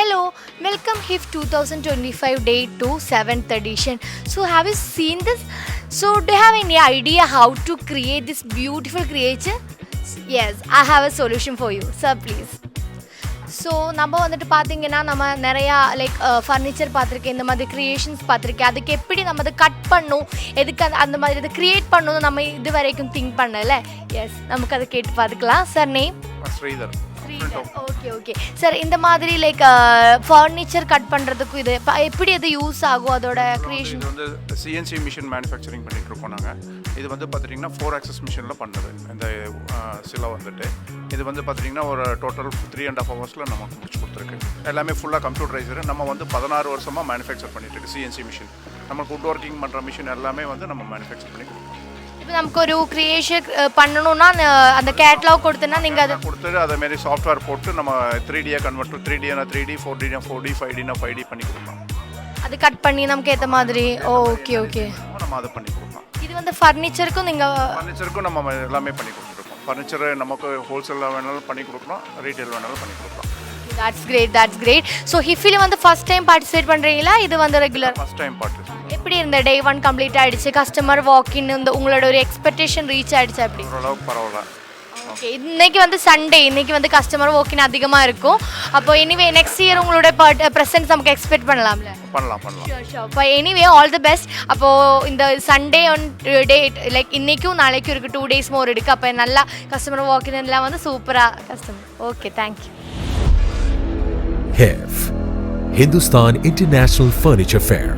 Hello, welcome HIFF 2025 Day 2 7th edition. So have you seen this? So do you have any idea how to create this beautiful creature? Yes, I have a solution for you. Sir, please. So நம்ம வந்துட்டு பார்த்தீங்கன்னா நம்ம நிறையா like furniture பார்த்துருக்கேன், இந்த மாதிரி creations பார்த்துருக்கேன். அதுக்கு எப்படி நம்ம அதை கட் பண்ணணும், எதுக்கு அந்த மாதிரி இதை க்ரியேட் பண்ணணும் நம்ம இது வரைக்கும் திங்க் பண்ணல. எஸ், நமக்கு அதை கேட்டு பார்த்துக்கலாம். Sir name? Sridhar. Okay okay sir, இந்த மாதிரி லைக் ஃபர்னிச்சர் கட் பண்ணுறதுக்கும் இது எப்படி அது யூஸ் ஆகும் அதோட க்ரியேஷன்? இது வந்து சிஎன்சி மிஷின் மேனுஃபேக்சரிங் பண்ணிகிட்டு இருக்கோம் நாங்கள். இது வந்து பார்த்துட்டிங்கன்னா 4 ஆக்சஸ் மிஷினில் பண்ணுறது இந்த சிலை வந்துட்டு. இது வந்து பார்த்துட்டிங்கன்னா ஒரு டோட்டல் 3.5 ஹவர்ஸில் நமக்கு முடிச்சு கொடுத்துருக்கு. எல்லாமே ஃபுல்லாக கம்ப்யூட்டரைசரு. நம்ம வந்து 16 வருஷமாக மேனுஃபேக்சர் பண்ணிகிட்ருக்கு சிஎன்சி மிஷின். நமக்கு வுட் ஒர்க்கிங் பண்ணுற மிஷின் எல்லாமே வந்து நம்ம மேனுஃபேக்சர் பண்ணி கொடுக்குறோம். இப்போ நமக்கு ஒரு கிரியேஷன் பண்ணணும்னா அந்த கேட்லாக் கொடுத்தனா நீங்கள் அதை கொடுத்துட்டு அதேமாரி சாஃப்ட்வேர் போட்டு நம்ம 3Dயை கன்வெர்ட் 3Dனா 3D 4Dனா 4D 5Dனா 5D பண்ணி கொடுக்கலாம். அது கட் பண்ணி நமக்கு ஏற்ற மாதிரி. ஓகே ஓகே, நம்ம அதை பண்ணி கொடுக்கலாம். இது வந்து ஃபர்னிச்சருக்கும் நம்ம எல்லாமே பண்ணி கொடுத்துருக்கோம். ஃபர்னிச்சர் நமக்கு ஹோல்சேலில் வேணாலும் பண்ணி கொடுக்கலாம், ரீட்டைல் வேணாலும் பண்ணி கொடுக்கலாம். that's great. ஸோ ஹிஃபில வந்து ஃபர்ஸ்ட் டைம் பார்ட்டிசிபேட் பண்ணுறீங்களா? இது வந்து ரெகுலர் ஃபர்ஸ்ட் டைம் பார்ட்டிசிபேட். எப்படி இருந்த டே 1 கம்ப்ளீட் ஆகிடுச்சு? கஸ்டமர் வாக்கின் இந்த உங்களோட ஒரு எக்ஸ்பெக்டேஷன் ரீச் ஆகிடுச்சு? அப்படி ஓரளவுக்கு பரவாயில்ல. ஓகே, இன்னைக்கு வந்து சண்டே, இன்னைக்கு வந்து கஸ்டமர் வாக்கின் அதிகமாக இருக்கும். அப்போ எனிவே நெக்ஸ்ட் இயர் உங்களோட ப்ரெசன்ஸ் நமக்கு எக்ஸ்பெக்ட் பண்ணலாம்ல? பண்ணலாம். ஷோர். இப்போ எனிவே ஆல் தி பெஸ்ட். அப்போது இந்த சண்டே ஒன் டேட் லைக் இன்றைக்கும் நாளைக்கும் இருக்குது, 2 days மோர் இருக்குது. அப்போ நல்லா கஸ்டமர் வாக்கின் எல்லாம் வந்து சூப்பராக customer. Okay, thank you. HIFF, Hindustan International Furniture Fair.